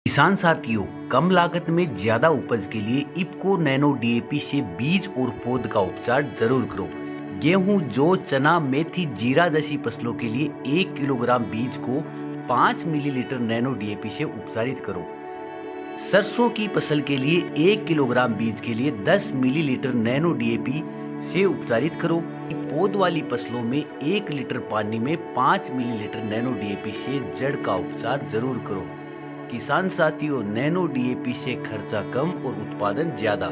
किसान साथियों, कम लागत में ज्यादा उपज के लिए इफ्को नैनो डीएपी से बीज और पौध का उपचार जरूर करो। गेहूं, जौ, चना, मेथी, जीरा जैसी फसलों के लिए 1 किलोग्राम बीज को 5 मिलीलीटर नैनो डीएपी से उपचारित करो। सरसों की फसल के लिए 1 किलोग्राम बीज के लिए 10 मिलीलीटर नैनो डीएपी से उपचारित करो। पौध वाली फसलों में 1 लीटर पानी में 5 मिलीलीटर नैनो डीएपी से जड़ का उपचार जरूर करो। किसान साथियों, नैनो डीएपी से खर्चा कम और उत्पादन ज्यादा।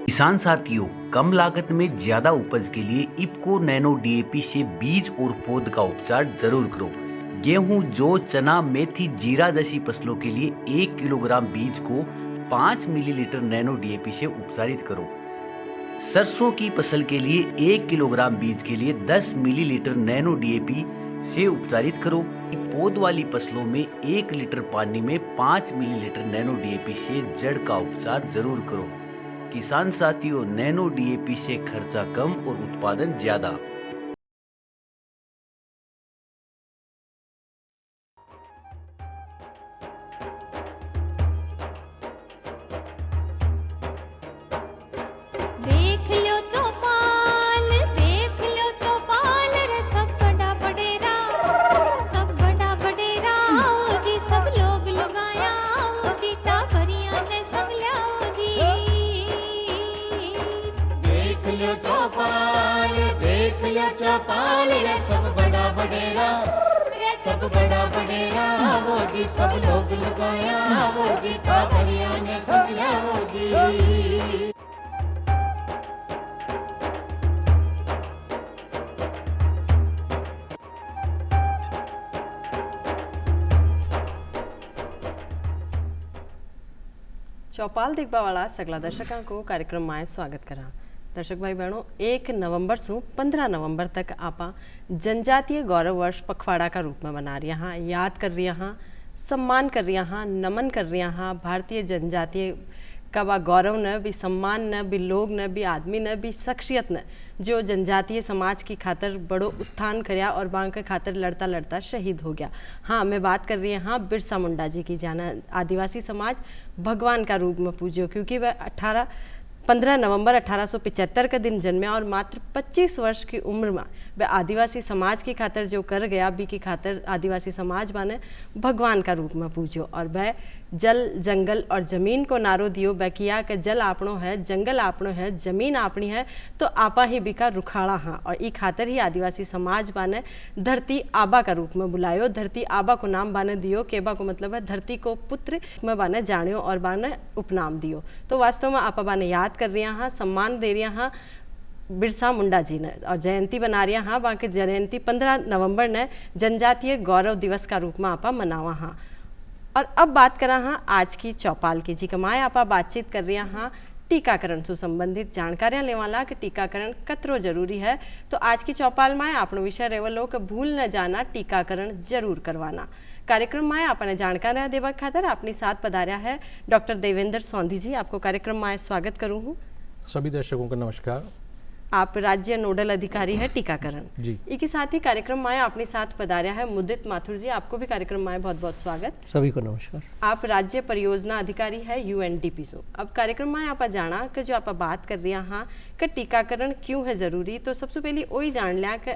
किसान साथियों, कम लागत में ज्यादा उपज के लिए इफ्को नैनो डीएपी से बीज और पौध का उपचार जरूर करो। गेहूं, जौ, चना, मेथी, जीरा जैसी फसलों के लिए 1 किलोग्राम बीज को 5 मिलीलीटर नैनो डीएपी से उपचारित करो। सरसों की फसल के लिए 1 किलोग्राम बीज के लिए 10 मिलीलीटर नैनो डीएपी से उपचारित करो। पौध वाली फसलों में 1 लीटर पानी में 5 मिलीलीटर नैनो डीएपी से जड़ का उपचार जरूर करो। किसान साथियों, नैनो डीएपी से खर्चा कम और उत्पादन ज्यादा। देख लो चौपाल रे सब बड़ा बडेरा आओ जी, सब लोग लगाया आओ जी, टाबरिया ने संग लाओ जी। देख लो चौपाल रे सब बड़ा बडेरा आओ जी, सब लोग लगाया आओ जी, टाबरिया ने संग लाओ जी। चौपाल देखबावाला सगळा दर्शकांको कार्यक्रम में स्वागत करा। दर्शक भाई बहनों, 1 नवंबर से 15 नवंबर तक आपा जनजातीय गौरव वर्ष पखवाड़ा का रूप में मना रही हाँ, याद कर रही हाँ, सम्मान कर रही हाँ, नमन कर रही हाँ भारतीय जनजातीय का बा गौरव न भी, सम्मान न भी, लोग न भी, आदमी न भी, शख्सियत न जो जनजातीय समाज की खातर बड़ो उत्थान करया और बांग के खातर लड़ता लड़ता शहीद हो गया। हाँ, मैं बात कर रही हाँ बिरसा मुंडा जी की। जाना आदिवासी समाज भगवान का रूप में पूज्यो, क्योंकि वह 15 नवंबर 1875 का दिन जन्मे और मात्र 25 वर्ष की उम्र में वह आदिवासी समाज की खातर जो कर गया, बी की खातर आदिवासी समाज माने भगवान का रूप में पूजो। और वह जल, जंगल और जमीन को नारो दियो, वह किया कि जल आपणो है, जंगल आपणो है, जमीन आपनी है, तो आपा ही बिका रुखाड़ा हाँ। और ई खातर ही आदिवासी समाज बाने धरती आबा का रूप में बुलायो। धरती आबा को नाम बाने दियो, केबा को मतलब है धरती को पुत्र में बाने जानियो और बाने उपनाम दियो। तो वास्तव में आपा बाने याद कर रही हाँ, सम्मान दे रही हाँ बिरसा मुंडा जी ने, और जयंती बना रही हाँ। बाकी जयंती 15 नवंबर ने जनजातीय गौरव दिवस का रूप में आपा मनावा हाँ। और अब बात करा हाँ आज की चौपाल की जी कमाए आपा बातचीत कर रही हाँ टीकाकरण से संबंधित जानकारियां लेवाला कि टीकाकरण कतरो जरूरी है। तो आज की चौपाल में आपनो विषय रेवलो कि भूल न जाना, टीकाकरण जरूर करवाना। कार्यक्रम में आपने जानकारियां देवा खातर अपनी साथ पधार्या है डॉक्टर देवेंद्र सौंधी जी। आपको कार्यक्रम में स्वागत करूँ हूँ। सभी दर्शकों का नमस्कार। आप राज्य नोडल अधिकारी है टीकाकरण जी। इसके साथ ही कार्यक्रम में अपने साथ पधार्या है मुदित माथुर जी। आपको भी कार्यक्रम में बहुत बहुत स्वागत। सभी को नमस्कार। आप राज्य परियोजना अधिकारी है यूएनडीपी से। अब कार्यक्रम में आप जाना कि जो आप बात कर रही हाँ कि टीकाकरण क्यों है जरूरी, तो सबसे पहले वही जान लिया कि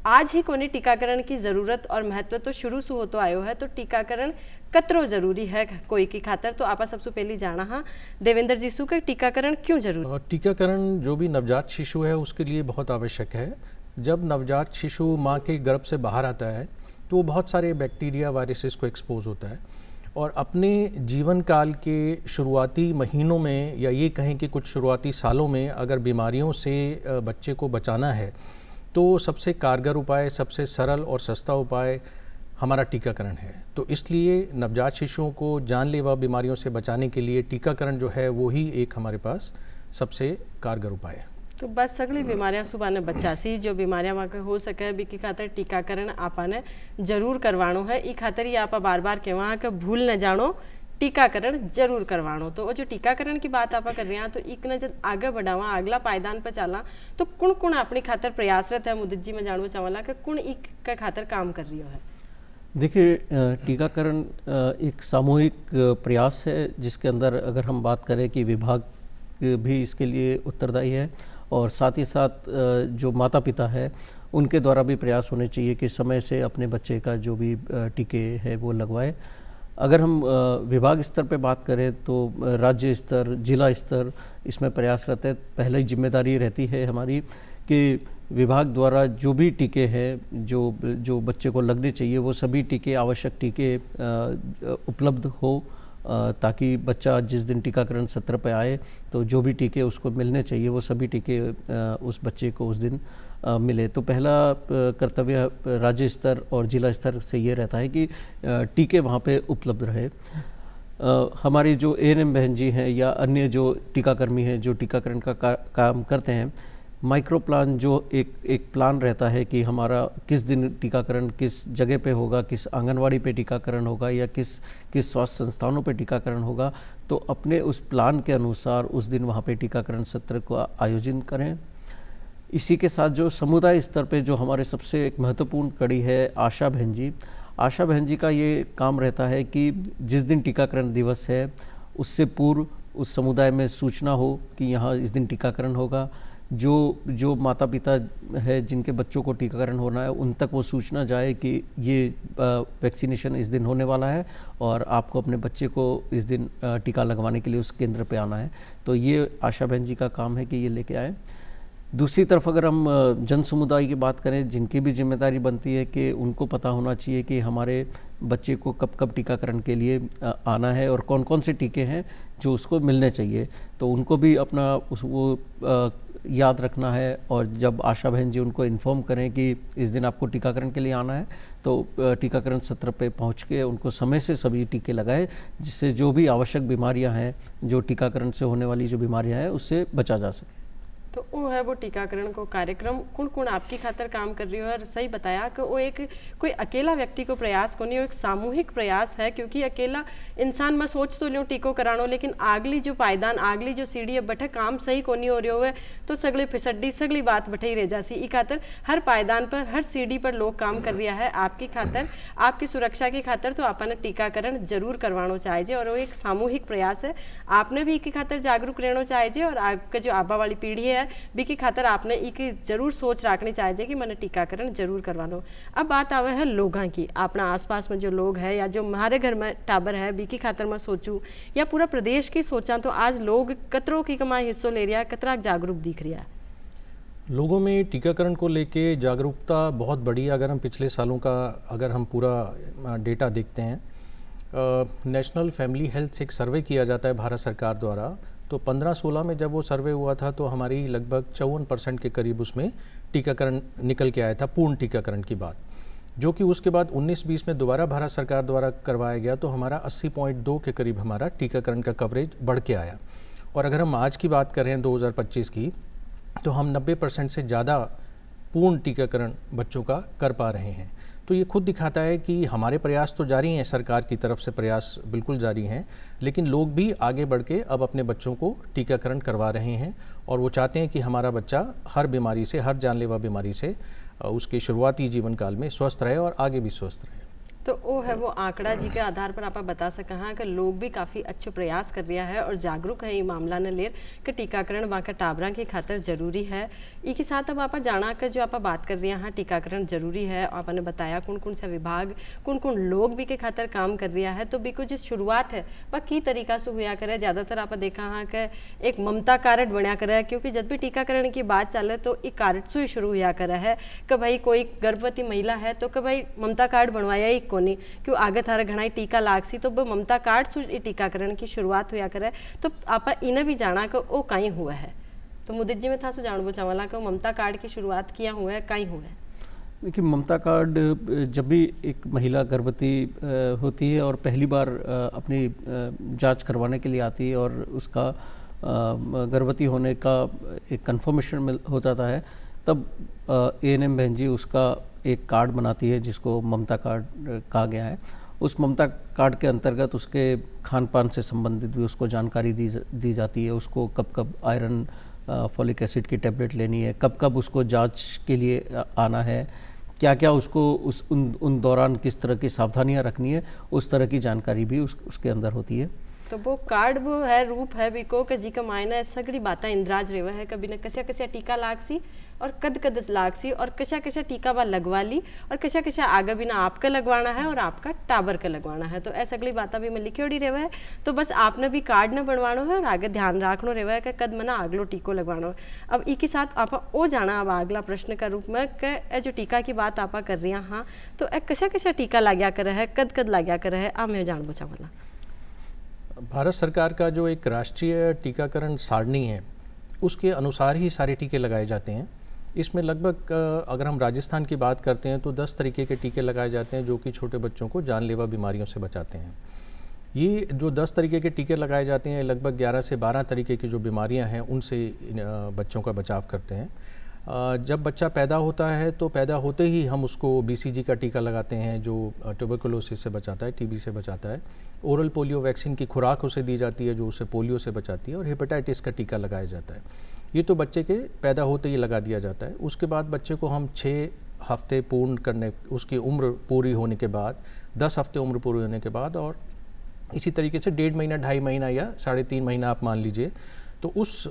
आज ही कोने टीकाकरण की जरूरत और महत्व तो शुरू से होतो आयो है। तो टीकाकरण कतरो जरूरी है कोई की खातर, तो आप सबसे पहले जाना हाँ देवेंद्र जी सु के टीकाकरण क्यों जरूरी। टीकाकरण जो भी नवजात शिशु है उसके लिए बहुत आवश्यक है। जब नवजात शिशु माँ के गर्भ से बाहर आता है तो वो बहुत सारे बैक्टीरिया, वायरसेस को एक्सपोज होता है, और अपने जीवन काल के शुरुआती महीनों में या ये कहें कि कुछ शुरुआती सालों में अगर बीमारियों से बच्चे को बचाना है तो सबसे कारगर उपाय, सबसे सरल और सस्ता उपाय हमारा टीकाकरण है। तो इसलिए नवजात शिशुओं को जानलेवा बीमारियों से बचाने के लिए टीकाकरण जो है वो ही एक हमारे पास सबसे कारगर उपाय है। तो बस सगली बीमारियां सुबह ने बचासी, जो बीमारियां वहाँ हो सके भी की खातर टीकाकरण आपने जरूर करवानो है। ई खातर ही आप बार बार कहवा कि भूल न जानो, टीकाकरण जरूर करवानो। तो वो जो टीकाकरण की बात आप कर रहे हैं, तो एक न जब आगे बढ़ावा, अगला पायदान पर चला, तो कुण अपनी खातर प्रयासरत है मुदित जी में जानना चाहला कि कुण एक का खातर काम कर रही है। देखिए, टीकाकरण एक सामूहिक प्रयास है, जिसके अंदर अगर हम बात करें कि विभाग भी इसके लिए उत्तरदायी है, और साथ ही साथ जो माता पिता है उनके द्वारा भी प्रयास होने चाहिए कि समय से अपने बच्चे का जो भी टीके है वो लगवाए। अगर हम विभाग स्तर पे बात करें तो राज्य स्तर, जिला स्तर इसमें प्रयास रहते हैं। पहले ही जिम्मेदारी रहती है हमारी कि विभाग द्वारा जो भी टीके हैं जो बच्चे को लगने चाहिए, वो सभी टीके, आवश्यक टीके उपलब्ध हो, ताकि बच्चा जिस दिन टीकाकरण सत्र पे आए तो जो भी टीके उसको मिलने चाहिए वो सभी टीके उस बच्चे को उस दिन मिले। तो पहला कर्तव्य राज्य स्तर और जिला स्तर से ये रहता है कि टीके वहाँ पे उपलब्ध रहे। हमारी जो एएनएम बहन जी हैं या अन्य जो टीकाकर्मी हैं जो टीकाकरण का काम करते हैं, माइक्रो प्लान जो एक प्लान रहता है कि हमारा किस दिन टीकाकरण किस जगह पे होगा, किस आंगनवाड़ी पे टीकाकरण होगा या किस स्वास्थ्य संस्थानों पे टीकाकरण होगा, तो अपने उस प्लान के अनुसार उस दिन वहाँ पे टीकाकरण सत्र को आयोजित करें। इसी के साथ जो समुदाय स्तर पे जो हमारे सबसे एक महत्वपूर्ण कड़ी है आशा बहन जी का ये काम रहता है कि जिस दिन टीकाकरण दिवस है उससे पूर्व उस समुदाय में सूचना हो कि यहाँ इस दिन टीकाकरण होगा। जो माता पिता है जिनके बच्चों को टीकाकरण होना है उन तक वो सूचना जाए कि ये वैक्सीनेशन इस दिन होने वाला है और आपको अपने बच्चे को इस दिन टीका लगवाने के लिए उस केंद्र पे आना है। तो ये आशा बहन जी का काम है कि ये लेके आए। दूसरी तरफ अगर हम जन समुदाय की बात करें, जिनकी भी जिम्मेदारी बनती है कि उनको पता होना चाहिए कि हमारे बच्चे को कब कब टीकाकरण के लिए आना है और कौन कौन से टीके हैं जो उसको मिलने चाहिए, तो उनको भी अपना वो याद रखना है। और जब आशा बहन जी उनको इन्फॉर्म करें कि इस दिन आपको टीकाकरण के लिए आना है, तो टीकाकरण सत्र पे पहुंच के उनको समय से सभी टीके लगाए, जिससे जो भी आवश्यक बीमारियां हैं, जो टीकाकरण से होने वाली जो बीमारियां हैं, उससे बचा जा सके। तो वो है वो टीकाकरण को कार्यक्रम कौन आपकी खातर काम कर रही हो। और सही बताया कि वो एक कोई अकेला व्यक्ति को प्रयास को नहीं, वो एक सामूहिक प्रयास है, क्योंकि अकेला इंसान मैं सोच तो लूँ टीको करानो, लेकिन आगली जो पायदान आगली जो सीढ़ी है बठे काम सही को नहीं हो रही हो तो सगले फिसड्डी सगली बात बठे ही रह जासी। ई खातर हर पायदान पर हर सीढ़ी पर लोग काम कर रहा है आपकी खातर, आपकी सुरक्षा की खातर। तो आपने टीकाकरण जरूर करवाना चाहिए और वो एक सामूहिक प्रयास है। आपने भी की खातर जागरूक रहना चाहिए और आपके जो आबा वाली पीढ़ी है भी की खातर आपने एक जरूर सोच रखनी चाहिए कि मैंने टीकाकरण जरूर करवानो। अब बात आवे है लोगों की, अपना आसपास में जो लोग है या जो हमारे घर में टाबर है बी की खातर मैं सोचूं या पूरा प्रदेश की सोचा, तो आज लोग कतरों की कमाई हिस्सों ले रहा, कतरा जागरूक दिख रहा है। लोगों में टीकाकरण को लेके जागरूकता बहुत बड़ी है। अगर हम पिछले सालों का अगर हम पूरा डेटा देखते हैं, नेशनल फैमिली हेल्थ से एक सर्वे किया जाता है भारत सरकार द्वारा, तो 15-16 में जब वो सर्वे हुआ था तो हमारी लगभग 54% के करीब उसमें टीकाकरण निकल के आया था, पूर्ण टीकाकरण की बात, जो कि उसके बाद 19-20 में दोबारा भारत सरकार द्वारा करवाया गया तो हमारा 80.2 के करीब हमारा टीकाकरण का कवरेज बढ़ के आया। और अगर हम आज की बात करें 2025 की, तो हम 90% से ज़्यादा पूर्ण टीकाकरण बच्चों का कर पा रहे हैं। तो ये खुद दिखाता है कि हमारे प्रयास तो जारी हैं, सरकार की तरफ से प्रयास बिल्कुल जारी हैं, लेकिन लोग भी आगे बढ़ के अब अपने बच्चों को टीकाकरण करवा रहे हैं और वो चाहते हैं कि हमारा बच्चा हर बीमारी से, हर जानलेवा बीमारी से उसके शुरुआती जीवन काल में स्वस्थ रहे और आगे भी स्वस्थ रहे। तो वो है वो आंकड़ा जी के आधार पर आप बता सकें हाँ कि लोग भी काफ़ी अच्छे प्रयास कर रहा है और जागरूक है ये मामला ने लेर कि टीकाकरण वहाँ का टाबरा की खातर जरूरी है। इसके साथ अब आप जाना कर जो आप बात कर रहे हैं हाँ टीकाकरण जरूरी है, आपने बताया कौन कौन सा विभाग कौन कौन लोग भी के खातर काम कर रहा है। तो बिको जो शुरुआत है वह की तरीका से हुआ करे, ज़्यादातर आप देखा हाँ कि एक ममता कार्ड बनया करे, क्योंकि जब भी टीकाकरण की बात चले तो एक कार्ड से ही शुरू हुआ करे है कि भाई कोई गर्भवती महिला है तो कि भाई ममता कार्ड बनवाया ही कोनी, क्यों आगे थारा घना टीका लागसी तो वो ममता कार्ड से टीकाकरण की शुरुआत हुआ करे। तो आप इन्हें भी जाना कि वो कहीं हुआ है, तो मुदित जी में था सो जानबो चावला कि ममता कार्ड की शुरुआत किया हुआ है, कहीं हुआ है। देखिए, ममता कार्ड जब भी एक महिला गर्भवती होती है और पहली बार अपनी जांच करवाने के लिए आती है और उसका गर्भवती होने का एक कंफर्मेशन हो जाता है, तब एएनएम बहन जी उसका एक कार्ड बनाती है जिसको ममता कार्ड कहा गया है। उस ममता कार्ड के अंतर्गत उसके खान पान से संबंधित भी उसको जानकारी दी जाती है, उसको कब कब आयरन फॉलिक एसिड की टैबलेट लेनी है, कब कब उसको जांच के लिए आना है, क्या क्या उसको उन दौरान किस तरह की सावधानियां रखनी है, उस तरह की जानकारी भी उसके अंदर होती है। तो वो कार्ड वो है रूप है बिको के जी का मायना सगड़ी बातें इंद्राज रेवा है कभी न कशा टीका लागसी और कद लागसी और कशा टीका बा लगवा ली और कशा आगे भी ना आपका लगवाना है और आपका टाबर का लगवाना है। तो ऐसा अगली बातें भी मैं लिखी उड़ी रेवा है। तो बस आपने भी कार्ड न बनवाना है और आगे ध्यान रखना रेवा है कि कद मना अगलो टीको लगवाना है। अब ई के साथ आप ओ जाना अब अगला प्रश्न का रूप में कि जो टीका की बात आप कर रही हैं, हाँ तो कशा टीका लाग्या कर है, कद लाग्या कर है, आप मैं जान पूछा वाला। भारत सरकार का जो एक राष्ट्रीय टीकाकरण सारणी है उसके अनुसार ही सारे टीके लगाए जाते हैं। इसमें लगभग अगर हम राजस्थान की बात करते हैं तो 10 तरीके के टीके लगाए जाते हैं जो कि छोटे बच्चों को जानलेवा बीमारियों से बचाते हैं। ये जो 10 तरीके के टीके लगाए जाते हैं लगभग 11 से 12 तरीके की जो बीमारियां हैं उनसे बच्चों का बचाव करते हैं। जब बच्चा पैदा होता है तो पैदा होते ही हम उसको BCG का टीका लगाते हैं जो ट्यूबरकुलोसिस से बचाता है, TB से बचाता है। ओरल पोलियो वैक्सीन की खुराक उसे दी जाती है जो उसे पोलियो से बचाती है, और हेपेटाइटिस का टीका लगाया जाता है। ये तो बच्चे के पैदा होते ही लगा दिया जाता है। उसके बाद बच्चे को हम 6 हफ्ते पूर्ण करने, उसकी उम्र पूरी होने के बाद, 10 हफ्ते उम्र पूरी होने के बाद, और इसी तरीके से 1.5 महीना, 2.5 महीना या 3.5 महीना आप मान लीजिए, तो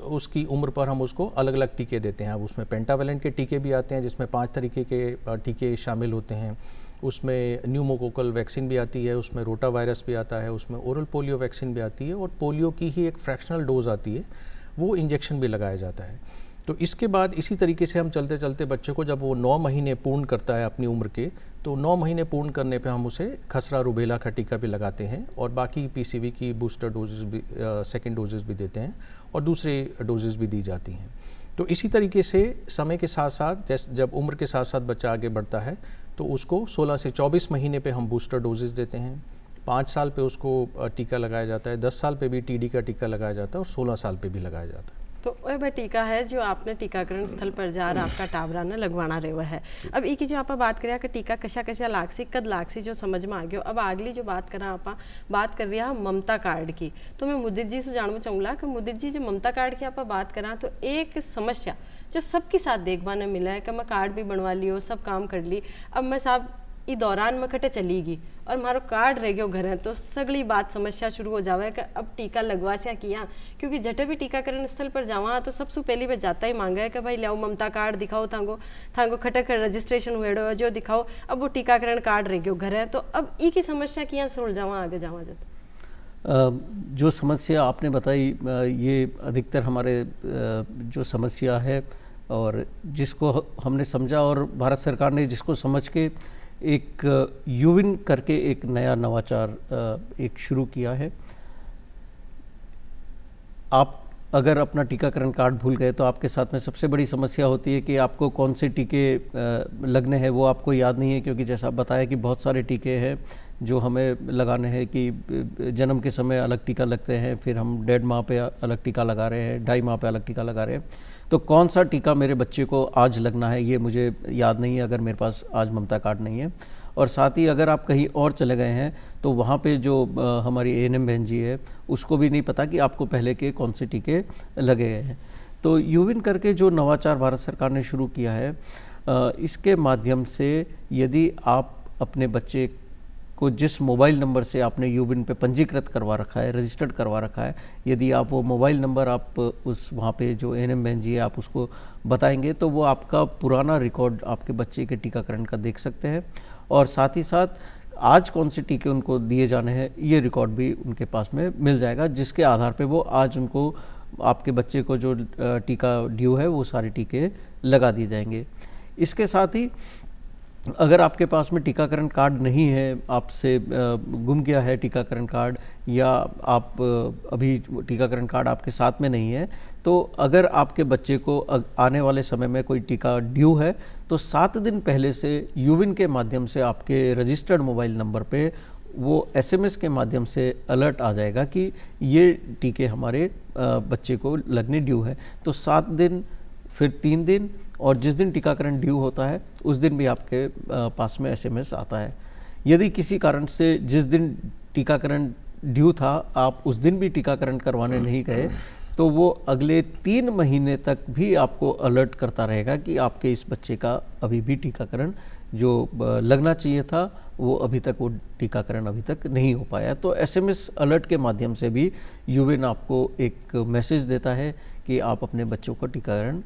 उसकी उम्र पर हम उसको अलग अलग टीके देते हैं। अब उसमें पेंटावेलेंट के टीके भी आते हैं जिसमें 5 तरीके के टीके शामिल होते हैं। उसमें न्यूमोकोकल वैक्सीन भी आती है, उसमें रोटा वायरस भी आता है, उसमें ओरल पोलियो वैक्सीन भी आती है, और पोलियो की ही एक फ्रैक्शनल डोज आती है, वो इंजेक्शन भी लगाया जाता है। तो इसके बाद इसी तरीके से हम चलते चलते बच्चे को जब वो 9 महीने पूर्ण करता है अपनी उम्र के, तो 9 महीने पूर्ण करने पे हम उसे खसरा रूबेला का टीका भी लगाते हैं, और बाकी PCV की बूस्टर डोजेस भी, सेकेंड डोजेस भी देते हैं, और दूसरे डोजेस भी दी जाती हैं। तो इसी तरीके से समय के साथ साथ जैसे जब उम्र के साथ साथ बच्चा आगे बढ़ता है तो उसको 16 से 24 महीने पे हम बूस्टर डोजेस देते हैं, 5 साल पे उसको टीका लगाया जाता है, 10 साल पे भी TD का टीका लगाया जाता है, और 16 साल पे भी लगाया जाता है। तो वह टीका है जो आपने टीकाकरण स्थल पर जा रहा आपका टाबरा ने लगवाना रेवा है। अब ई की जो आप बात करिए कि टीका कशा लागसी कद लागसी जो समझ में आ गयो। अब अगली जो बात करा आप बात कर रही है ममता कार्ड की, तो मैं मुदित जी से जानना चाहूँगा कि मुदित जी जो ममता कार्ड की आप बात करा तो एक समस्या जो सबके साथ देखने ने मिला है कि मैं कार्ड भी बनवा लियो, सब काम कर ली, अब मैं साहब ई दौरान में कटे चली गई और मारो कार्ड रह गयो घर है, तो सगली बात समस्या शुरू हो जावे कि अब टीका लगवा से किया, क्योंकि जटे भी टीकाकरण स्थल पर जावा तो सबसे पहली बार जाता ही मांगा है कि भाई लियाओ ममता कार्ड दिखाओ, थांगो खटक रजिस्ट्रेशन हुएड़ो जो दिखाओ, अब वो टीकाकरण कार्ड रह गयो घर है, तो अब ई की समस्या किया सुलझावा आगे जावा जाता। जो समस्या आपने बताई ये अधिकतर हमारे जो समस्या है और जिसको हमने समझा, और भारत सरकार ने जिसको समझ के एक यूविन करके एक नया नवाचार एक शुरू किया है। आप अगर अपना टीकाकरण कार्ड भूल गए तो आपके साथ में सबसे बड़ी समस्या होती है कि आपको कौन से टीके लगने हैं वो आपको याद नहीं है, क्योंकि जैसा आप बताया कि बहुत सारे टीके हैं जो हमें लगाने हैं कि जन्म के समय अलग टीका लगते हैं, फिर हम 1.5 माह पे अलग टीका लगा रहे हैं, 2.5 माह पे अलग टीका लगा रहे हैं। तो कौन सा टीका मेरे बच्चे को आज लगना है ये मुझे याद नहीं है अगर मेरे पास आज ममता कार्ड नहीं है। और साथ ही अगर आप कहीं और चले गए हैं तो वहाँ पे जो हमारी ANM बहन जी है उसको भी नहीं पता कि आपको पहले के कौन से टीके लगे गए हैं। तो यूविन करके जो नवाचार भारत सरकार ने शुरू किया है, इसके माध्यम से यदि आप अपने बच्चे को जिस मोबाइल नंबर से आपने यूविन पे पंजीकृत करवा रखा है, रजिस्टर्ड करवा रखा है, यदि आप वो मोबाइल नंबर आप उस वहाँ पे जो ANM बहन जी है आप उसको बताएंगे तो वो आपका पुराना रिकॉर्ड आपके बच्चे के टीकाकरण का देख सकते हैं, और साथ ही साथ आज कौन से टीके उनको दिए जाने हैं ये रिकॉर्ड भी उनके पास में मिल जाएगा, जिसके आधार पे वो आज उनको आपके बच्चे को जो टीका ड्यू है वो सारे टीके लगा दिए जाएंगे। इसके साथ ही अगर आपके पास में टीकाकरण कार्ड नहीं है, आपसे गुम गया है टीकाकरण कार्ड, या आप अभी टीकाकरण कार्ड आपके साथ में नहीं है, तो अगर आपके बच्चे को आने वाले समय में कोई टीका ड्यू है तो 7 दिन पहले से यूविन के माध्यम से आपके रजिस्टर्ड मोबाइल नंबर पे वो SMS के माध्यम से अलर्ट आ जाएगा कि ये टीके हमारे बच्चे को लगने ड्यू है। तो 7 दिन, फिर 3 दिन, और जिस दिन टीकाकरण ड्यू होता है उस दिन भी आपके पास में SMS आता है। यदि किसी कारण से जिस दिन टीकाकरण ड्यू था आप उस दिन भी टीकाकरण करवाने नहीं गए तो वो अगले 3 महीने तक भी आपको अलर्ट करता रहेगा कि आपके इस बच्चे का अभी भी टीकाकरण जो लगना चाहिए था वो अभी तक वो टीकाकरण अभी तक नहीं हो पाया। तो एसएमएस अलर्ट के माध्यम से भी यूविन आपको एक मैसेज देता है कि आप अपने बच्चों का टीकाकरण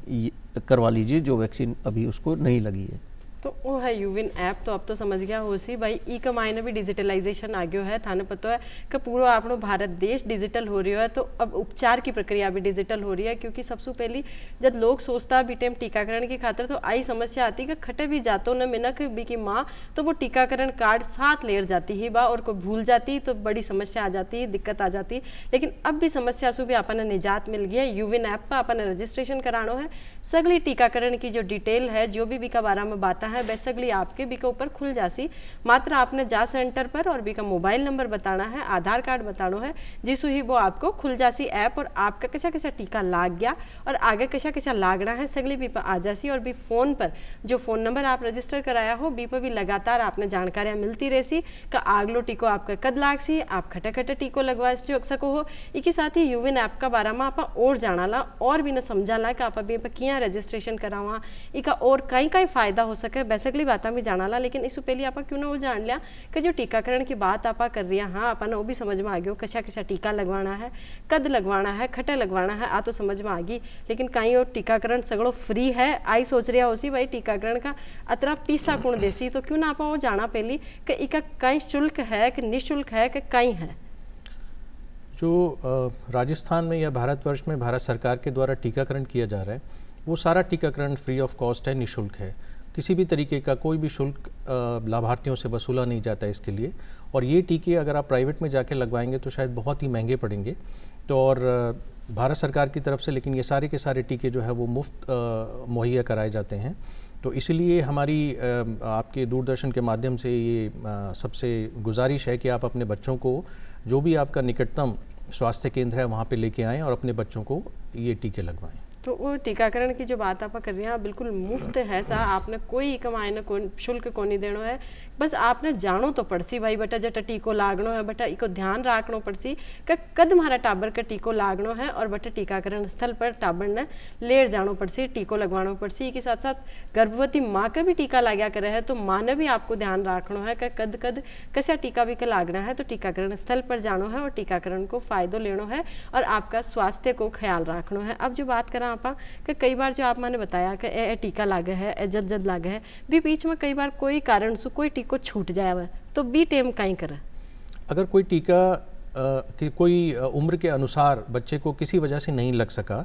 करवा लीजिए जो वैक्सीन अभी उसको नहीं लगी है। तो वो है यूविन ऐप। तो अब तो समझ गया हो सी भाई ई कमाई ने भी डिजिटलाइजेशन आ गयो है। थाने पता है कि पूरा आपनो भारत देश डिजिटल हो रही है। तो अब उपचार की प्रक्रिया भी डिजिटल हो रही है, क्योंकि सबसे पहली जब लोग सोचता भी टाइम टीकाकरण की खातर तो आई समस्या आती कि खटे भी जातो न मिनक भी की माँ तो वो टीकाकरण कार्ड साथ ले जाती ही बा और कोई भूल जाती तो बड़ी समस्या आ जाती, दिक्कत आ जाती। लेकिन अब भी समस्या से भी अपन निजात मिल गया। यूविन ऐप पर अपन रजिस्ट्रेशन करानो है। सगली टीकाकरण की जो डिटेल है, जो भी का बारे में बातें है, वह सगली आपके भी का ऊपर खुल जासी। मात्र आपने जा सेंटर पर और भी का मोबाइल नंबर बताना है, आधार कार्ड बताना है, जिससे ही वो आपको खुल जासी ऐप और आपका कैसा कैसा टीका लाग गया और आगे कैसा कैसा लागना है सगली भी पर आ जासी। और भी फ़ोन पर जो फ़ोन नंबर आप रजिस्टर कराया हो बी पर भी लगातार आपने जानकारियाँ मिलती रहसी का आगलो टीको आपका कद लाग सी, आप खटे खटे टीको लगवा सको हो। इसके साथ ही यूविन ऐप का बारे में आप और जानाला और भी न समझाला कि आप अभी किया रजिस्ट्रेशन करावा, इका और कई कई फायदा हो सके बेसिकली बात भी जानाला। लेकिन इससे पहले आप क्यों ना वो जान लिया कि जो टीकाकरण की बात आप कर रही है, हाँ अपन वो भी समझ में आ गया कशा कशा टीका लगवाना है, कद लगवाना है, खटे लगवाना है, आ तो समझ में आ गई। लेकिन कहीं और टीकाकरण सगड़ो फ्री है, आई सोच रहा हो सी भाई टीकाकरण का अतरा पीसा कौन देसी, तो क्यों ना आप वो जाना पहली कि इका कई शुल्क है कि निःशुल्क है कि कई है। जो राजस्थान में या भारतवर्ष में भारत सरकार के द्वारा टीकाकरण किया जा रहा है वो सारा टीकाकरण फ्री ऑफ कॉस्ट है, निःशुल्क है। किसी भी तरीके का कोई भी शुल्क लाभार्थियों से वसूला नहीं जाता इसके लिए। और ये टीके अगर आप प्राइवेट में जाके लगवाएंगे तो शायद बहुत ही महंगे पड़ेंगे। तो और भारत सरकार की तरफ से लेकिन ये सारे के सारे टीके जो है वो मुफ्त मुहैया कराए जाते हैं। तो इसलिए हमारी आपके दूरदर्शन के माध्यम से ये सबसे गुजारिश है कि आप अपने बच्चों को जो भी आपका निकटतम स्वास्थ्य केंद्र है वहाँ पे लेके आएँ और अपने बच्चों को ये टीके लगवाएं। तो वो टीकाकरण की जो बात आप कर रहे हैं बिल्कुल मुफ्त है सा, आपने कोई कमाई न कोई शुल्क को नहीं देना है। बस आपने जानो तो पड़सी भाई बेटा जटा टीको लागनो है बेटा इको ध्यान रखनो पड़सी कि कद मारा टाबर का टीको लागनो है और बेटा टीकाकरण स्थल पर टाबर ने लेर जानो पड़सी, टीको लगवानो पड़सी। के साथ साथ गर्भवती माँ का भी टीका लाग्या करे है तो माँ ने भी आपको ध्यान रखनो है कि कद कद कैसा टीका भी का लागना है। तो टीकाकरण स्थल पर जानो है और टीकाकरण को फायदो लेनो है और आपका स्वास्थ्य को ख्याल रखनो है। अब जो बात करा आपा कि कई बार जो आप मैंने बताया कि ए टीका लागे है, ए जद जद लागे है, भी बीच में कई बार कोई कारण से कोई टीको छूट जाए तो बी टेम कहीं करे। अगर कोई टीका कि कोई उम्र के अनुसार बच्चे को किसी वजह से नहीं लग सका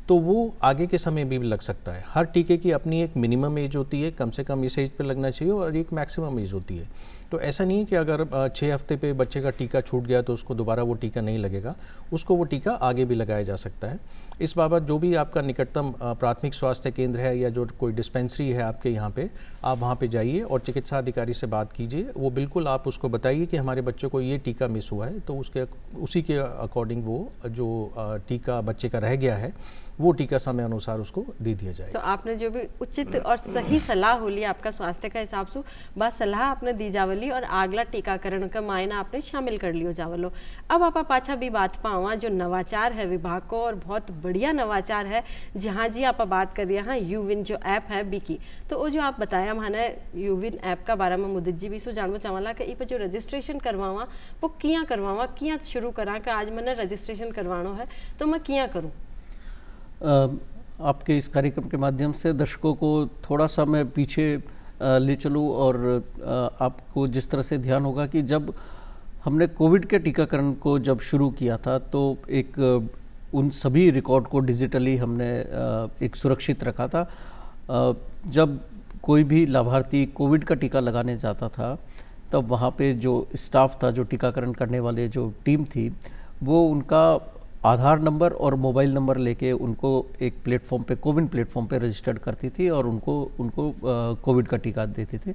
तो वो आगे के समय भी लग सकता है। हर टीके की अपनी एक मिनिमम एज होती है, कम से कम इस एज पे लगना चाहिए और एक मैक्सिमम एज होती है। तो ऐसा नहीं है कि अगर 6 हफ्ते पे बच्चे का टीका छूट गया तो उसको दोबारा वो टीका नहीं लगेगा, उसको वो टीका आगे भी लगाया जा सकता है। इस बाबत जो भी आपका निकटतम प्राथमिक स्वास्थ्य केंद्र है या जो कोई डिस्पेंसरी है आपके यहाँ पे, आप वहाँ पे जाइए और चिकित्सा अधिकारी से बात कीजिए। वो बिल्कुल आप उसको बताइए कि हमारे बच्चों को ये टीका मिस हुआ है, तो उसी के अकॉर्डिंग वो जो टीका बच्चे का रह गया है वो टीका समय अनुसार उसको दे दिया जाएगा। तो आपने जो भी उचित और सही सलाह होली आपका स्वास्थ्य का हिसाब से बस सलाह आपने दी जावली और अगला टीकाकरण का मायना आपने शामिल कर लियो जावलो। अब आप पाछा भी बात पावा जो नवाचार है विभाग को और बहुत बढ़िया नवाचार है जहाँ जी आप बात कर रहे हैं यूविन जो ऐप है बिकी। तो वो जो आप बताया माने यूविन ऐप का बारे में मुदित जी भी सो जानना चाहला कि इस पर जो रजिस्ट्रेशन करवावा वो किया करवावा, किया शुरू करा कि आज मैंने रजिस्ट्रेशन करवाना है तो मैं किया करूँ। आपके इस कार्यक्रम के माध्यम से दर्शकों को थोड़ा सा मैं पीछे ले चलूँ और आपको जिस तरह से ध्यान होगा कि जब हमने कोविड के टीकाकरण को जब शुरू किया था तो एक उन सभी रिकॉर्ड को डिजिटली हमने एक सुरक्षित रखा था। जब कोई भी लाभार्थी कोविड का टीका लगाने जाता था तब वहाँ पे जो स्टाफ था, जो टीकाकरण करने वाले जो टीम थी, वो उनका आधार नंबर और मोबाइल नंबर लेके उनको एक प्लेटफॉर्म पे, कोविन प्लेटफॉर्म पे रजिस्टर्ड करती थी और उनको कोविड का टीका देते थे।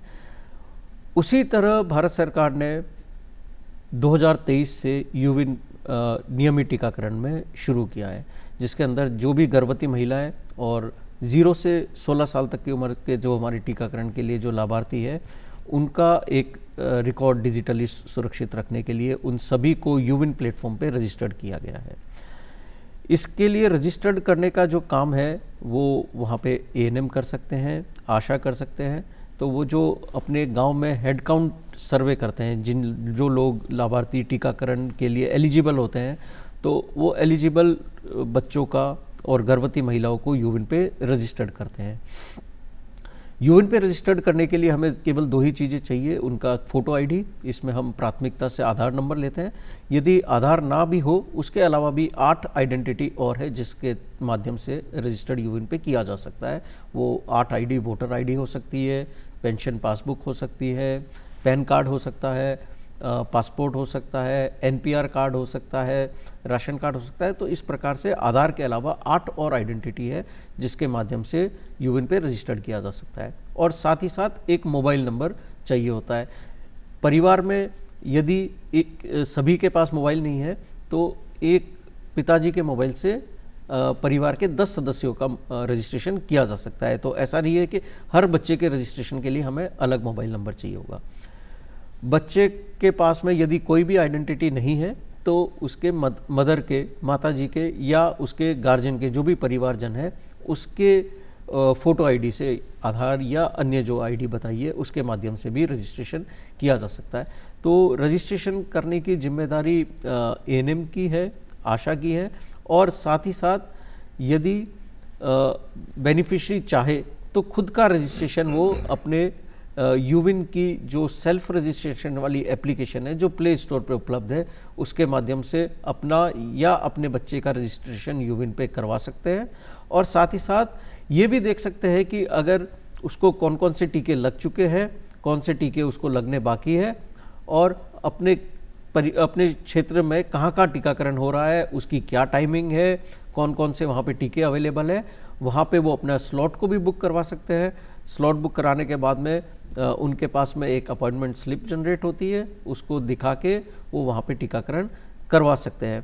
उसी तरह भारत सरकार ने 2023 से यूविन नियमित टीकाकरण में शुरू किया है, जिसके अंदर जो भी गर्भवती महिलाएं और 0 से 16 साल तक की उम्र के जो हमारे टीकाकरण के लिए जो लाभार्थी है उनका एक रिकॉर्ड डिजिटली सुरक्षित रखने के लिए उन सभी को यूविन प्लेटफॉर्म पे रजिस्टर्ड किया गया है। इसके लिए रजिस्टर्ड करने का जो काम है वो वहाँ पे एएनएम कर सकते हैं, आशा कर सकते हैं। तो वो जो अपने गांव में हेड काउंट सर्वे करते हैं, जो लोग लाभार्थी टीकाकरण के लिए एलिजिबल होते हैं, तो वो एलिजिबल बच्चों का और गर्भवती महिलाओं को यूविन पे रजिस्टर्ड करते हैं। यूविन पे रजिस्टर्ड करने के लिए हमें केवल 2 ही चीज़ें चाहिए, उनका फ़ोटो आईडी, इसमें हम प्राथमिकता से आधार नंबर लेते हैं। यदि आधार ना भी हो, उसके अलावा भी 8 आइडेंटिटी और है जिसके माध्यम से रजिस्टर्ड यूविन पे किया जा सकता है। वो 8 आईडी वोटर आईडी हो सकती है, पेंशन पासबुक हो सकती है, पैन कार्ड हो सकता है, पासपोर्ट हो सकता है, एनपीआर कार्ड हो सकता है, राशन कार्ड हो सकता है। तो इस प्रकार से आधार के अलावा 8 और आइडेंटिटी है जिसके माध्यम से यूविन पे रजिस्टर्ड किया जा सकता है। और साथ ही साथ एक मोबाइल नंबर चाहिए होता है। परिवार में यदि सभी के पास मोबाइल नहीं है तो एक पिताजी के मोबाइल से परिवार के 10 सदस्यों का रजिस्ट्रेशन किया जा सकता है। तो ऐसा नहीं है कि हर बच्चे के रजिस्ट्रेशन के लिए हमें अलग मोबाइल नंबर चाहिए होगा। बच्चे के पास में यदि कोई भी आइडेंटिटी नहीं है तो उसके मदर के, माताजी के या उसके गार्जियन के, जो भी परिवारजन है, उसके फ़ोटो आईडी से, आधार या अन्य जो आईडी बताइए उसके माध्यम से भी रजिस्ट्रेशन किया जा सकता है। तो रजिस्ट्रेशन करने की जिम्मेदारी एएनएम की है, आशा की है। और साथ ही साथ यदि बेनिफिशियरी चाहे तो खुद का रजिस्ट्रेशन वो अपने यूविन की जो सेल्फ रजिस्ट्रेशन वाली एप्लीकेशन है जो प्ले स्टोर पे उपलब्ध है उसके माध्यम से अपना या अपने बच्चे का रजिस्ट्रेशन यूविन पे करवा सकते हैं। और साथ ही साथ ये भी देख सकते हैं कि अगर उसको कौन कौन से टीके लग चुके हैं, कौन से टीके उसको लगने बाकी है, और अपने क्षेत्र में कहाँ कहाँ टीकाकरण हो रहा है, उसकी क्या टाइमिंग है, कौन कौन से वहाँ पे टीके अवेलेबल है। वहाँ पे वो अपना स्लॉट को भी बुक करवा सकते हैं। स्लॉट बुक कराने के बाद में उनके पास में एक अपॉइंटमेंट स्लिप जनरेट होती है, उसको दिखा के वो वहाँ पे टीकाकरण करवा सकते हैं।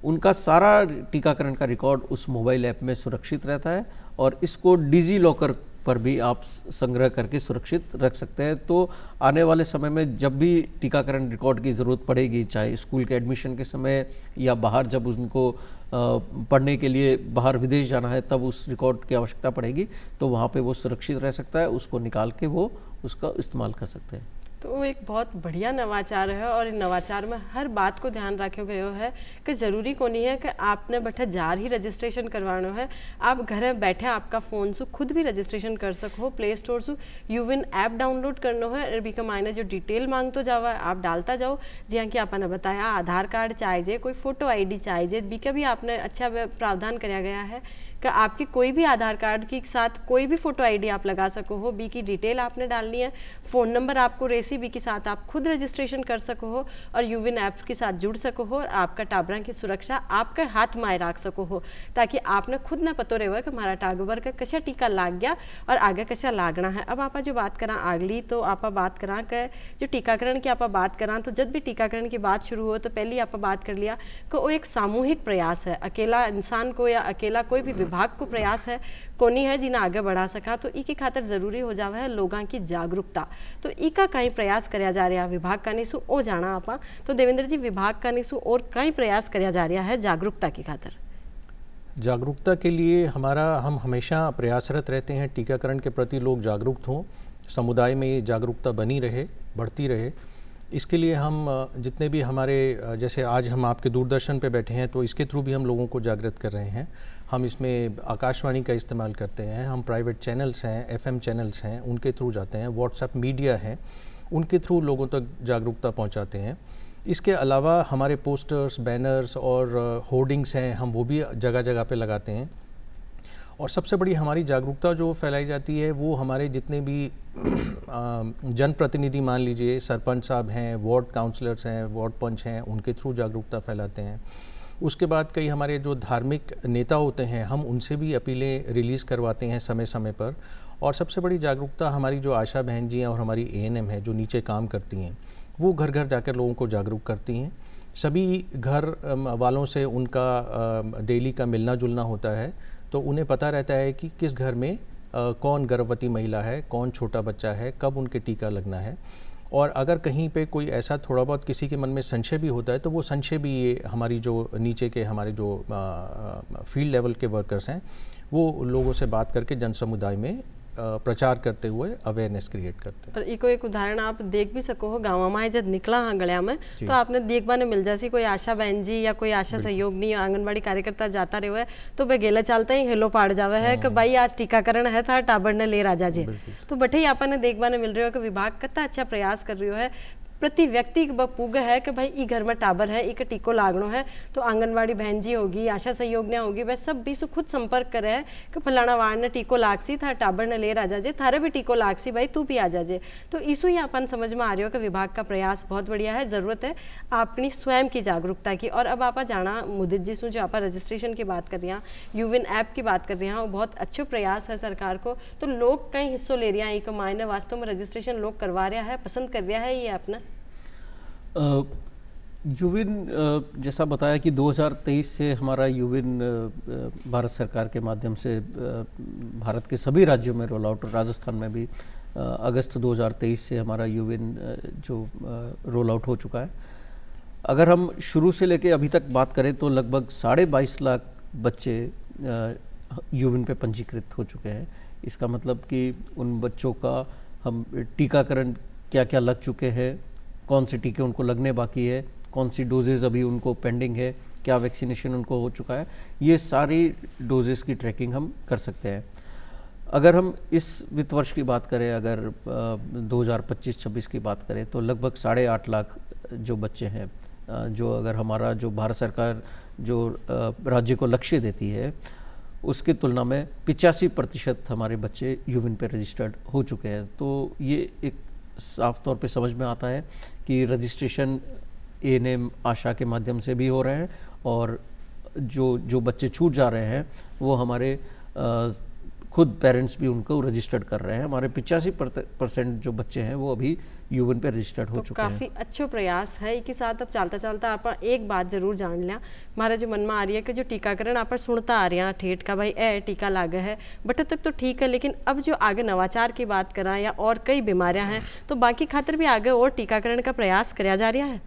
उनका सारा टीकाकरण का रिकॉर्ड उस मोबाइल ऐप में सुरक्षित रहता है और इसको डिजी लॉकर पर भी आप संग्रह करके सुरक्षित रख सकते हैं। तो आने वाले समय में जब भी टीकाकरण रिकॉर्ड की ज़रूरत पड़ेगी, चाहे स्कूल के एडमिशन के समय या बाहर जब उनको पढ़ने के लिए बाहर विदेश जाना है, तब उस रिकॉर्ड की आवश्यकता पड़ेगी, तो वहाँ पे वो सुरक्षित रह सकता है, उसको निकाल के वो उसका इस्तेमाल कर सकते हैं। तो वो एक बहुत बढ़िया नवाचार है और इन नवाचार में हर बात को ध्यान रखे गए है कि ज़रूरी को नहीं है कि आपने बैठे जार ही रजिस्ट्रेशन करवाना है। आप घर में बैठे आपका फ़ोन से खुद भी रजिस्ट्रेशन कर सको, प्ले स्टोर से यूविन ऐप डाउनलोड करना है। अरबी का मायने जो डिटेल मांग तो जावा आप डालता जाओ, जी कि आपने बताया आधार कार्ड चाहिए, कोई फ़ोटो ID चाहिए, बी का भी आपने अच्छा प्रावधान कराया गया है कि आपकी कोई भी आधार कार्ड के साथ कोई भी फ़ोटो ID आप लगा सको हो, बी की डिटेल आपने डालनी है, फ़ोन नंबर आपको रेसिपी के साथ आप खुद रजिस्ट्रेशन कर सको हो और यूविन ऐप के साथ जुड़ सको हो और आपका टाबरा की सुरक्षा आपके हाथ में रख सको हो, ताकि आपने खुद ना पतो रहे कि हमारा टागोबर का कशा टीका लाग गया और आगे कशा लागना है। अब आप जो बात करा अगली, तो आप बात करा कि जो टीकाकरण की आप बात करा, तो जब भी टीकाकरण की बात शुरू हो तो पहले आप बात कर लिया कि वो एक सामूहिक प्रयास है, अकेला इंसान को या अकेला कोई भी विभाग को प्रयास है कोनी है जिन्हें आगे बढ़ा सका। तो ई की खातर जरूरी हो जावा है लोगों की जागरूकता। तो ई का कहीं प्रयास कराया जा रहा है विभाग का निसु ओ जाना आपा, तो देवेंद्र जी विभाग का निसु और कहीं प्रयास कराया जा रहा है जागरूकता की खातर? जागरूकता के लिए हम हमेशा प्रयासरत रहते हैं, टीकाकरण के प्रति लोग जागरूक हों, समुदाय में ये जागरूकता बनी रहे, बढ़ती रहे। इसके लिए हम जितने भी हमारे, जैसे आज हम आपके दूरदर्शन पे बैठे हैं तो इसके थ्रू भी हम लोगों को जागृत कर रहे हैं। हम इसमें आकाशवाणी का इस्तेमाल करते हैं, हम प्राइवेट चैनल्स हैं, FM चैनल्स हैं, उनके थ्रू जाते हैं, व्हाट्सएप मीडिया है, उनके थ्रू लोगों तक जागरूकता पहुंचाते हैं। इसके अलावा हमारे पोस्टर्स, बैनर्स और होर्डिंग्स हैं, हम वो भी जगह जगह पे लगाते हैं। और सबसे बड़ी हमारी जागरूकता जो फैलाई जाती है वो हमारे जितने भी जनप्रतिनिधि, मान लीजिए सरपंच साहब हैं, वार्ड काउंसलर्स हैं, वार्ड पंच हैं, उनके थ्रू जागरूकता फैलाते हैं। उसके बाद कई हमारे जो धार्मिक नेता होते हैं, हम उनसे भी अपीलें रिलीज़ करवाते हैं समय समय पर। और सबसे बड़ी जागरूकता हमारी जो आशा बहन जी हैं और हमारी ANM है जो नीचे काम करती हैं, वो घर घर जाकर लोगों को जागरूक करती हैं। सभी घर वालों से उनका डेली का मिलना जुलना होता है, तो उन्हें पता रहता है कि किस घर में कौन गर्भवती महिला है, कौन छोटा बच्चा है, कब उनके टीका लगना है। और अगर कहीं पे कोई ऐसा थोड़ा बहुत किसी के मन में संशय भी होता है तो वो संशय भी ये हमारी जो नीचे के हमारे जो फील्ड लेवल के वर्कर्स हैं वो लोगों से बात करके जन समुदाय में प्रचार करते हुए अवेयरनेस क्रिएट करते हैं। और इको एक उदाहरण आप देख भी सको हो, गाँव में जब निकला हाँ गलिया में तो आपने देखबा ने मिल जासी कोई आशा बहन जी या कोई आशा सहयोगनी आंगनबाड़ी कार्यकर्ता जाता रहे है तो वे गेला चलते ही हेलो पाड़ जावे है कि भाई आज टीकाकरण है था टाबर ने ले राजा जी। तो बटे ही आपने देखबा ने मिल रही हो कि विभाग कितना अच्छा प्रयास कर रही है, प्रति व्यक्ति पूग है कि भाई ई घर में टाबर है ई का टीको लागनो है तो आंगनवाड़ी बहन जी होगी आशा सहयोगियाँ होगी वह सब भी खुद संपर्क करे है कि फलाना वार्ड ने टीको लागसी था टाबर ने ले राजा जे थारे भी टीको लागसी भाई तू भी आ जाजे। तो इसु ही अपन समझ में आ रही हो कि विभाग का प्रयास बहुत बढ़िया है, जरूरत है अपनी स्वयं की जागरूकता की। और अब आप जाना मुदित जी जो आप रजिस्ट्रेशन की बात कर रही हैं, यूविन ऐप की बात कर रही हैं, वो बहुत अच्छे प्रयास है सरकार को, तो लोग कई हिस्सों ले रहे हैं एक मायने वास्तव में रजिस्ट्रेशन लोग करवा रहा है, पसंद कर रहा है ये अपना यूविन जैसा बताया कि 2023 से हमारा यूविन भारत सरकार के माध्यम से भारत के सभी राज्यों में रोल आउट और राजस्थान में भी अगस्त 2023 से हमारा यूविन जो रोल आउट हो चुका है। अगर हम शुरू से लेके अभी तक बात करें तो लगभग 22.5 लाख बच्चे यूविन पे पंजीकृत हो चुके हैं। इसका मतलब कि उन बच्चों का हम टीकाकरण क्या क्या लग चुके हैं, कौन से टीके उनको लगने बाकी है, कौन सी डोजेज़ अभी उनको पेंडिंग है, क्या वैक्सीनेशन उनको हो चुका है, ये सारी डोजेज़ की ट्रैकिंग हम कर सकते हैं। अगर हम इस वित्त वर्ष की बात करें, अगर 2025-26 की बात करें तो लगभग 8.5 लाख जो बच्चे हैं, जो अगर हमारा जो भारत सरकार जो राज्य को लक्ष्य देती है उसकी तुलना में 85% हमारे बच्चे यूविन पे रजिस्टर्ड हो चुके हैं। तो ये एक साफ तौर पे समझ में आता है कि रजिस्ट्रेशन एएनएम आशा के माध्यम से भी हो रहे हैं और जो बच्चे छूट जा रहे हैं वो हमारे खुद पेरेंट्स भी उनको रजिस्टर्ड कर रहे हैं। हमारे 85% जो बच्चे हैं वो अभी यूविन पे रजिस्टर्ड हो चुके हैं। काफ़ी अच्छो प्रयास है। एक ही साथ अब चलता चलता आप एक बात जरूर जान लिया, हमारा जो मन में आ रही है कि जो टीकाकरण आप सुनता आ रहे हैं ठेठ का भाई ए टीका लागे है बट तक तो ठीक है, लेकिन अब जो आगे नवाचार की बात करा या और कई बीमारियां हैं तो बाकी खातिर भी आगे और टीकाकरण का प्रयास कराया जा रहा है।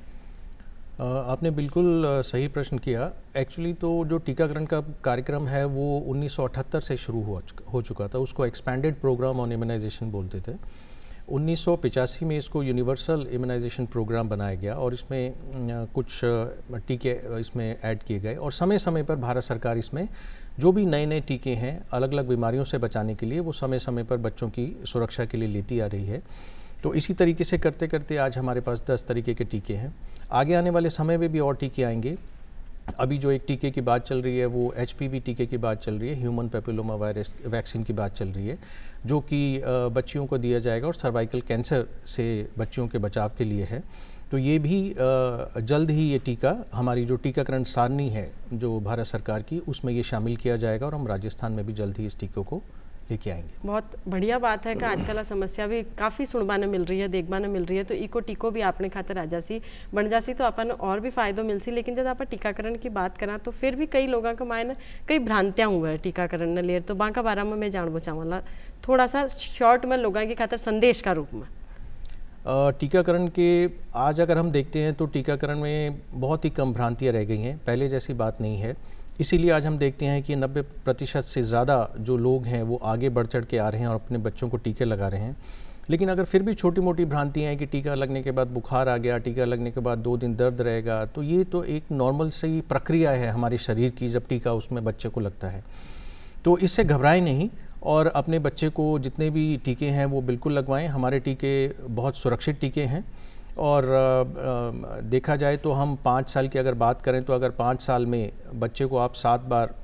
आपने बिल्कुल सही प्रश्न किया। एक्चुअली तो जो टीकाकरण का कार्यक्रम है वो 1978 से शुरू हो चुका था, उसको एक्सपैंडेड प्रोग्राम ऑन इम्यूनाइजेशन बोलते थे। 1985 में इसको यूनिवर्सल इम्यूनाइजेशन प्रोग्राम बनाया गया और इसमें कुछ टीके इसमें ऐड किए गए और समय समय पर भारत सरकार इसमें जो भी नए नए टीके हैं अलग अलग बीमारियों से बचाने के लिए वो समय समय पर बच्चों की सुरक्षा के लिए लेती आ रही है। तो इसी तरीके से करते करते आज हमारे पास 10 तरीके के टीके हैं। आगे आने वाले समय में भी और टीके आएंगे। अभी जो एक टीके की बात चल रही है वो HPV टीके की बात चल रही है, ह्यूमन पेपिलोमा वायरस वैक्सीन की बात चल रही है, जो कि बच्चियों को दिया जाएगा और सर्वाइकल कैंसर से बच्चियों के बचाव के लिए है। तो ये भी जल्द ही ये टीका हमारी जो टीकाकरण सारणी है जो भारत सरकार की उसमें ये शामिल किया जाएगा और हम राजस्थान में भी जल्द ही इस टीकों को लेके आएंगे। बहुत बढ़िया बात है कि आजकल समस्या भी काफ़ी सुनबाने मिल रही है, देखबाने मिल रही है, तो इको टीको भी आपने खातर आ जासी बन जासी तो अपन और भी फायदों मिल सी। लेकिन जब आप टीकाकरण की बात करा तो फिर भी कई लोगों के मायने कई भ्रांतियाँ हुए हैं टीकाकरण ने ले, तो बाका बारे में मैं जानना चाहूँगा थोड़ा सा शॉर्ट में लोगों की खातर संदेश का रूप में। टीकाकरण के आज अगर हम देखते हैं तो टीकाकरण में बहुत ही कम भ्रांतियाँ रह गई हैं, पहले जैसी बात नहीं है। इसीलिए आज हम देखते हैं कि 90% से ज़्यादा जो लोग हैं वो आगे बढ़ चढ़ के आ रहे हैं और अपने बच्चों को टीके लगा रहे हैं। लेकिन अगर फिर भी छोटी मोटी भ्रांतियाँ हैं कि टीका लगने के बाद बुखार आ गया, टीका लगने के बाद 2 दिन दर्द रहेगा, तो ये तो एक नॉर्मल सी प्रक्रिया है हमारे शरीर की जब टीका उसमें बच्चे को लगता है। तो इससे घबराएं नहीं और अपने बच्चे को जितने भी टीके हैं वो बिल्कुल लगवाएं। हमारे टीके बहुत सुरक्षित टीके हैं और देखा जाए तो हम 5 साल की अगर बात करें तो अगर 5 साल में बच्चे को आप 7 बार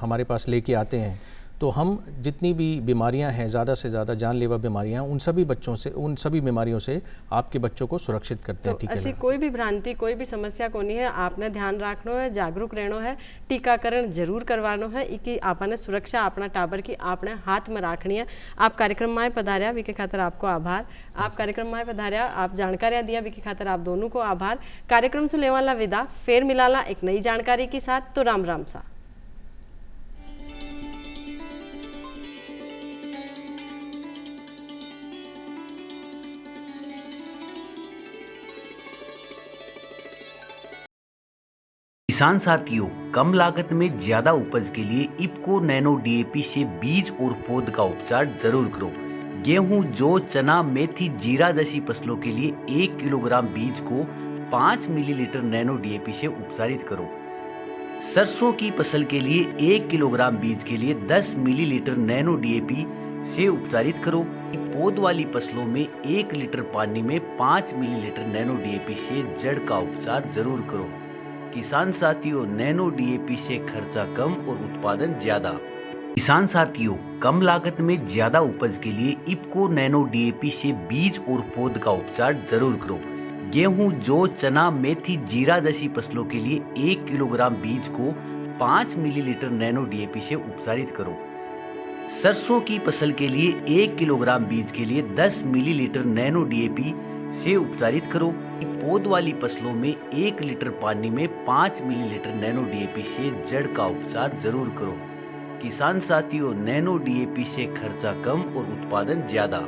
हमारे पास लेके आते हैं तो हम जितनी भी बीमारियां हैं ज़्यादा से ज़्यादा जानलेवा बीमारियां उन सभी बच्चों से उन सभी बीमारियों से आपके बच्चों को सुरक्षित करते हैं। तो ऐसी कोई भी भ्रांति कोई भी समस्या को नहीं है, आपने ध्यान रखना है, जागरूक रहना है, टीकाकरण जरूर करवाना है, कि आपने सुरक्षा अपना टाबर की आपने हाथ में रखनी है। आप कार्यक्रम में पधारिया विके खातर आपको आभार। आप कार्यक्रम में पधारिया, आप जानकारियाँ दिया विके खातर आप दोनों को आभार। कार्यक्रम से लेने वाला विदा फिर मिलाला एक नई जानकारी के साथ। तो राम राम सा। किसान साथियों, कम लागत में ज्यादा उपज के लिए इफ्को नैनो डीएपी से बीज और पौध का उपचार जरूर करो। गेहूं, जौ, चना, मेथी, जीरा जैसी फसलों के लिए 1 किलोग्राम बीज को 5 मिलीलीटर नैनो डीएपी से उपचारित करो। सरसों की फसल के लिए 1 किलोग्राम बीज के लिए 10 मिलीलीटर नैनो डीएपी से उपचारित करो। पौध वाली फसलों में 1 लीटर पानी में 5 मिलीलीटर नैनो डीएपी से जड़ का उपचार जरूर करो। किसान साथियों, नैनो डीएपी से खर्चा कम और उत्पादन ज्यादा। किसान साथियों, कम लागत में ज्यादा उपज के लिए इफ्को नैनो डीएपी से बीज और पौध का उपचार जरूर करो। गेहूं, जौ, चना, मेथी, जीरा जैसी फसलों के लिए 1 किलोग्राम बीज को 5 मिलीलीटर नैनो डीएपी से उपचारित करो। सरसों की फसल के लिए 1 किलोग्राम बीज के लिए 10 मिलीलीटर नैनो डीएपी से उपचारित करो। पौध वाली फसलों में 1 लीटर पानी में 5 मिलीलीटर नैनो डीएपी से जड़ का उपचार जरूर करो। किसान साथियों, नैनो डीएपी से खर्चा कम और उत्पादन ज्यादा।